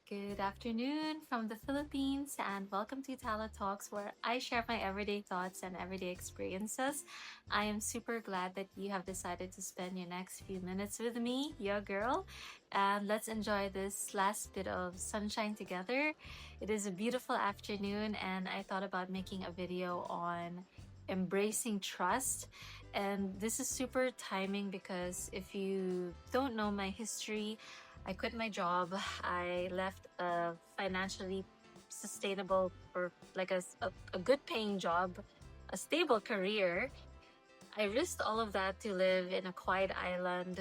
Good afternoon from the Philippines, and welcome to Tala Talks, where I share my everyday thoughts and everyday experiences. I am super glad that you have decided to spend your next few minutes with me, your girl, and let's enjoy this last bit of sunshine together. It is a beautiful afternoon, and I thought about making a video on embracing trust. And this is super timing because if you don't know my history, I quit my job. I left a financially sustainable or like a good paying job, a stable career. I risked all of that to live in a quiet island,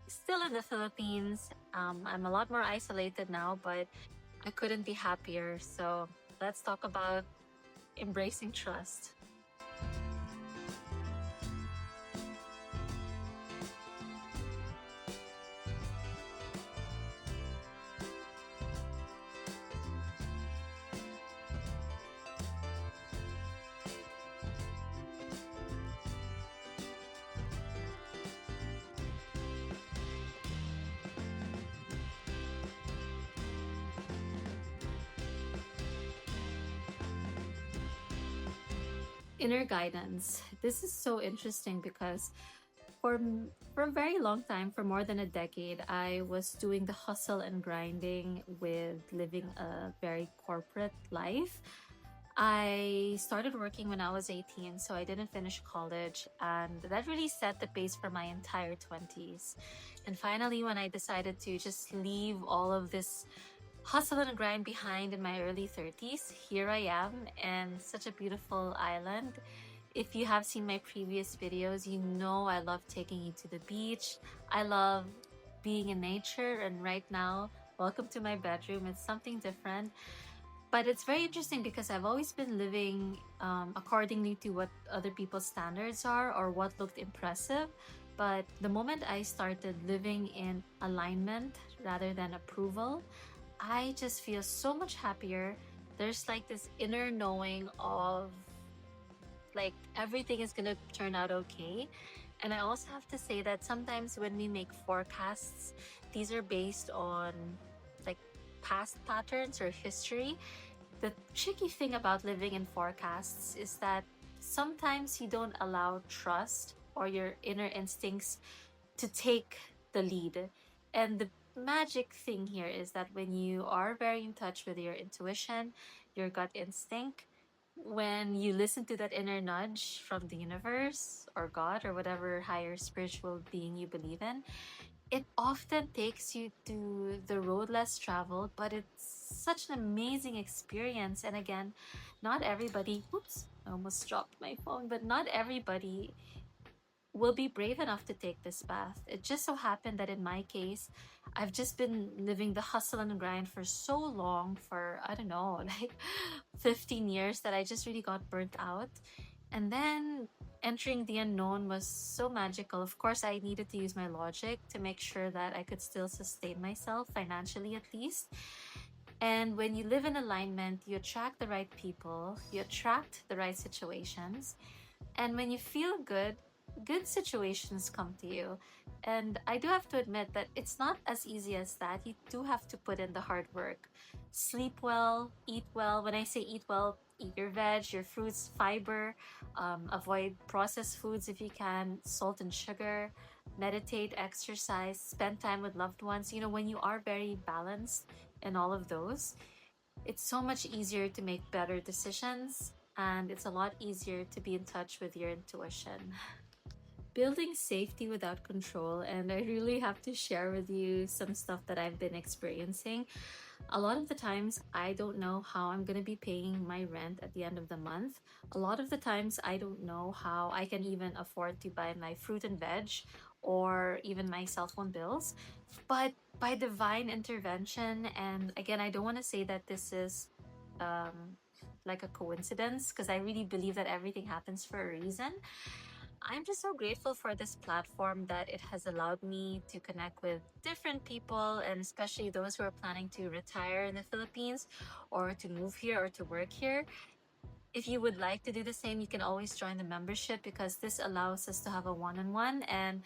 still in the Philippines. I'm a lot more isolated now, but I couldn't be happier. So let's talk about embracing trust. Inner guidance. This is so interesting because for a very long time, for more than a decade, I was doing the hustle and grinding with living a very corporate life. I started working when I was 18, so I didn't finish college, and that really set the pace for my entire 20s. And finally, when I decided to just leave all of this hustle and grind behind in my early 30s, here I am in such a beautiful island. If you have seen my previous videos, you know I love taking you to the beach. I love being in nature, and right now, welcome to my bedroom. It's something different. But it's very interesting because I've always been living accordingly to what other people's standards are or what looked impressive. But the moment I started living in alignment rather than approval, I just feel so much happier. There's like this inner knowing of like everything is gonna turn out okay. And I also have to say that sometimes when we make forecasts, these are based on like past patterns or history. The tricky thing about living in forecasts is that sometimes you don't allow trust or your inner instincts to take the lead. And the magic thing here is that when you are very in touch with your intuition, your gut instinct, when you listen to that inner nudge from the universe or God or whatever higher spiritual being you believe in, it often takes you to the road less traveled, but it's such an amazing experience. And again, not everybody, oops, I almost dropped my phone, but not everybody will be brave enough to take this path. It just so happened that in my case, I've just been living the hustle and grind for so long, for I don't know, like 15 years, that I just really got burnt out. And then entering the unknown was so magical. Of course, I needed to use my logic to make sure that I could still sustain myself financially at least. And when you live in alignment, you attract the right people, you attract the right situations. And when you feel good, good situations come to you. And I do have to admit that it's not as easy as that. You do have to put in the hard work. Sleep well, eat well. When I say eat well, eat your veg, your fruits, fiber, avoid processed foods if you can, salt and sugar, meditate, exercise, spend time with loved ones. You know, when you are very balanced in all of those, it's so much easier to make better decisions, and it's a lot easier to be in touch with your intuition. Building safety without control, and I really have to share with you some stuff that I've been experiencing. A lot of the times, I don't know how I'm going to be paying my rent at the end of the month. A lot of the times, I don't know how I can even afford to buy my fruit and veg or even my cell phone bills. But by divine intervention, and again, I don't want to say that this is um, like a coincidence, because I really believe that everything happens for a reason. I'm just so grateful for this platform that it has allowed me to connect with different people, and especially those who are planning to retire in the Philippines or to move here or to work here. If you would like to do the same, you can always join the membership because this allows us to have a one on one. And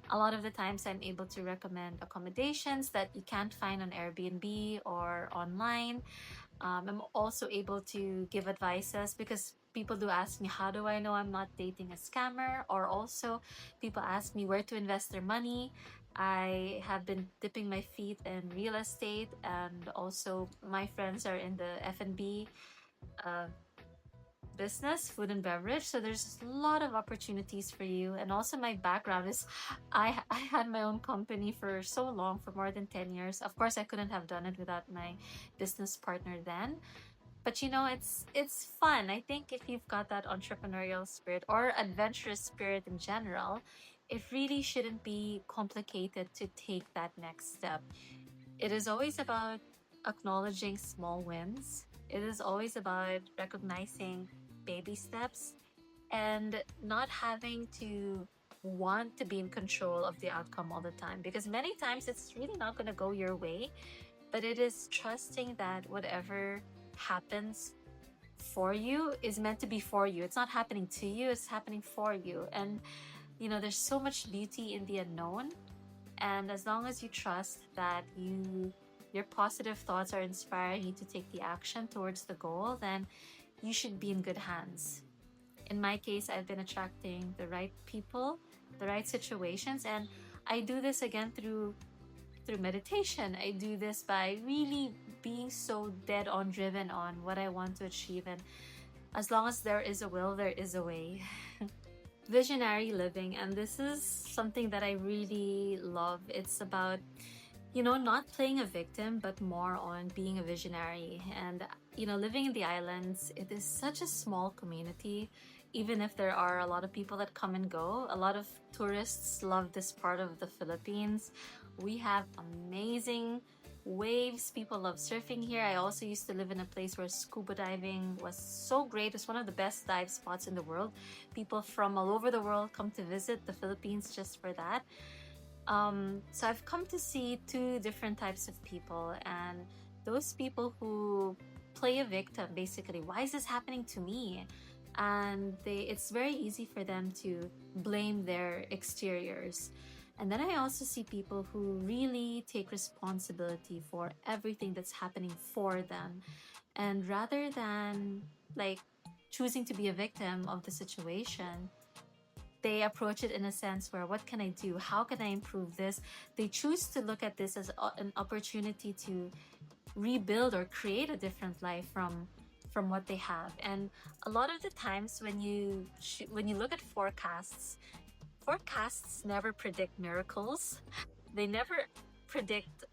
A lot of the times I'm able to recommend accommodations that you can't find on Airbnb or online. I'm also able to give advices because people do ask me, how do I know I'm not dating a scammer? Or also, people ask me where to invest their money. I have been dipping my feet in real estate, and also my friends are in the F&B uh, business, food and beverage. So there's a lot of opportunities for you. And also, my background is I had my own company for so long, for more than 10 years. Of course, I couldn't have done it without my business partner then, but it's fun. I think if you've got that entrepreneurial spirit or adventurous spirit in general, it really shouldn't be complicated to take that next step. It is always about acknowledging small wins. It is always about recognizing baby steps and not having to want to be in control of the outcome all the time, because many times it's really not going to go your way, but it is trusting that whatever happens for you is meant to be for you. It's not happening to you, it's happening for you. And there's so much beauty in the unknown. And as long as you trust that your positive thoughts are inspiring you to take the action towards the goal, then you should be in good hands. In my case, I've been attracting the right people, the right situations, and I do this again through meditation. I do this by really being so dead on driven on what I want to achieve. And as long as there is a will, there is a way. Visionary living. And this is something that I really love. It's about, not playing a victim, but more on being a visionary. And, living in the islands, it is such a small community. Even if there are a lot of people that come and go, a lot of tourists love this part of the Philippines. We have amazing waves. People love surfing here. I also used to live in a place where scuba diving was so great. It's one of the best dive spots in the world. People from all over the world come to visit the Philippines just for that. So I've come to see two different types of people, and those people who play a victim, basically. Why is this happening to me? And it's very easy for them to blame their exteriors. And then I also see people who really take responsibility for everything that's happening for them. And rather than like choosing to be a victim of the situation, they approach it in a sense where, what can I do? How can I improve this? They choose to look at this as an opportunity to rebuild or create a different life from what they have. And a lot of the times when you look at forecasts never predict miracles. They never predict,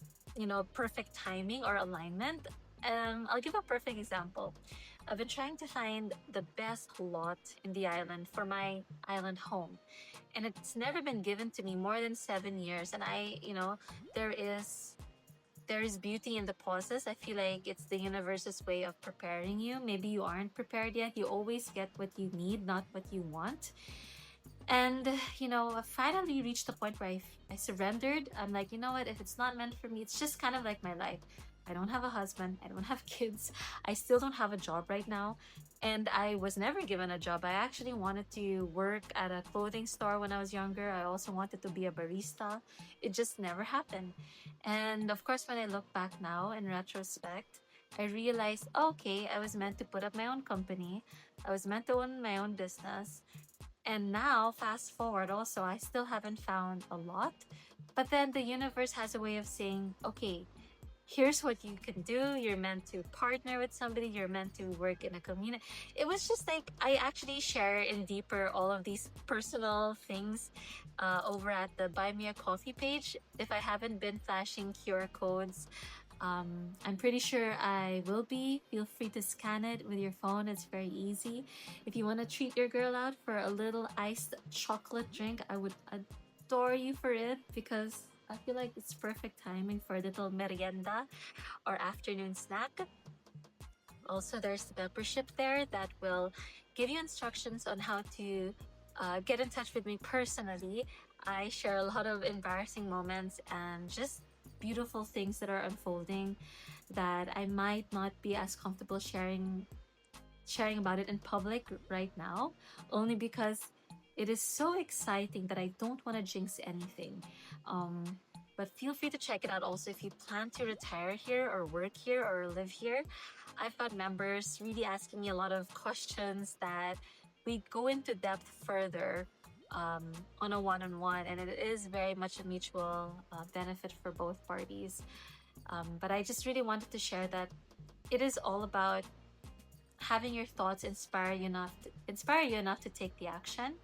perfect timing or alignment. I'll give a perfect example. I've been trying to find the best lot in the island for my island home, and it's never been given to me more than 7 years. And there is there is beauty in the pauses. I feel like it's the universe's way of preparing you. Maybe you aren't prepared yet. You always get what you need, not what you want. And, I finally reached the point where I surrendered. I'm like, you know what? If it's not meant for me, it's just kind of like my life. I don't have a husband. I don't have kids. I still don't have a job right now. And I was never given a job. I actually wanted to work at a clothing store when I was younger. I also wanted to be a barista. It just never happened. And of course, when I look back now in retrospect, I realized, okay, I was meant to put up my own company. I was meant to own my own business. And now, fast forward, also, I still haven't found a lot. But then the universe has a way of saying, okay, here's what you can do. You're meant to partner with somebody, you're meant to work in a community. It was just like, I actually share in deeper all of these personal things over at the Buy Me a Coffee page. If I haven't been flashing QR codes, I'm pretty sure I will be. Feel free to scan it with your phone. It's very easy. If you want to treat your girl out for a little iced chocolate drink, I would adore you for it, because I feel like it's perfect timing for a little merienda or afternoon snack. Also, there's the membership there that will give you instructions on how to get in touch with me personally. I share a lot of embarrassing moments and just beautiful things that are unfolding that I might not be as comfortable sharing about it in public right now, only because It is so exciting that I don't want to jinx anything. Um, but feel free to check it out also if you plan to retire here or work here or live here. I've got members really asking me a lot of questions that we go into depth further um, on a one-on-one, and it is very much a mutual benefit for both parties. But I just really wanted to share that it is all about having your thoughts inspire you enough to take the action.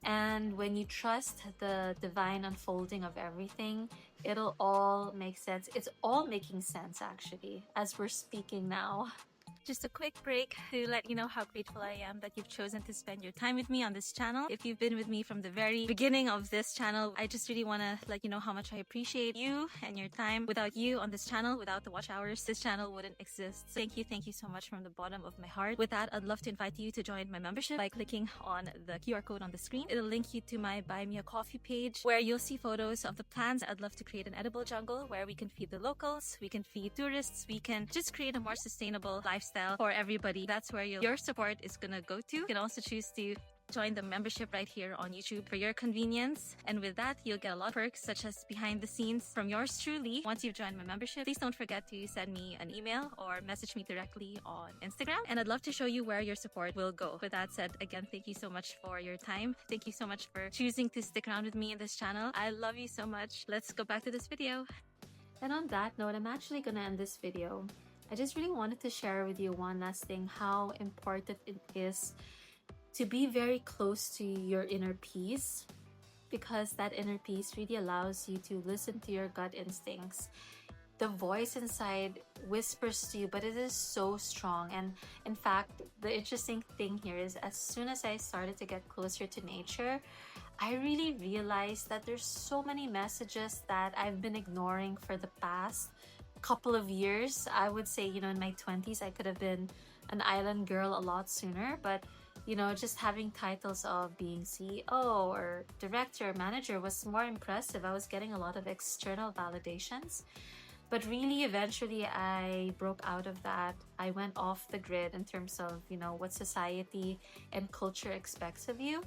And when you trust the divine unfolding of everything, it'll all make sense. It's all making sense actually as we're speaking now. Just a quick break to let you know how grateful I am that you've chosen to spend your time with me on this channel. If you've been with me from the very beginning of this channel, I just really want to let you know how much I appreciate you and your time. Without you on this channel, without the watch hours, this channel wouldn't exist. Thank you so much from the bottom of my heart. With that, I'd love to invite you to join my membership by clicking on the QR code on the screen. It'll link you to my Buy Me a Coffee page where you'll see photos of the plans. I'd love to create an edible jungle where we can feed the locals, we can feed tourists, we can just create a more sustainable lifestyle for everybody. That's where your support is gonna go to. You can also choose to join the membership right here on YouTube for your convenience. And with that, you'll get a lot of perks such as behind the scenes from yours truly. Once you've joined my membership, please don't forget to send me an email or message me directly on Instagram. And I'd love to show you where your support will go. With that said, again, thank you so much for your time. Thank you so much for choosing to stick around with me in this channel. I love you so much. Let's go back to this video. And on that note, I'm actually gonna end this video. I just really wanted to share with you one last thing, how important it is to be very close to your inner peace, because that inner peace really allows you to listen to your gut instincts. The voice inside whispers to you, but it is so strong. And in fact, the interesting thing here is as soon as I started to get closer to nature, I really realized that there's so many messages that I've been ignoring for the past couple of years. I would say, in my 20s, I could have been an island girl a lot sooner, but just having titles of being CEO or director, manager was more impressive. I was getting a lot of external validations. But really, eventually, I broke out of that. I went off the grid in terms of, what society and culture expects of you.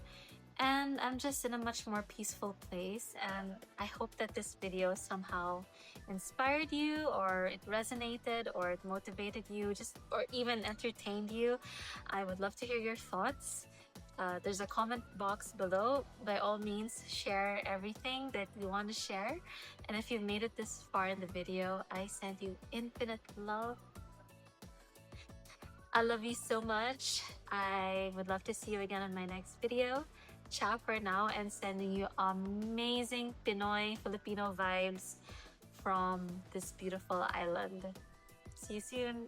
And I'm just in a much more peaceful place, and I hope that this video somehow inspired you, or it resonated, or it motivated you, or even entertained you. I would love to hear your thoughts. There's a comment box below. By all means, share everything that you want to share. And if you've made it this far in the video, I send you infinite love. I love you so much. I would love to see you again on my next video. Ciao for now, and sending you amazing Pinoy Filipino vibes from this beautiful island. See you soon.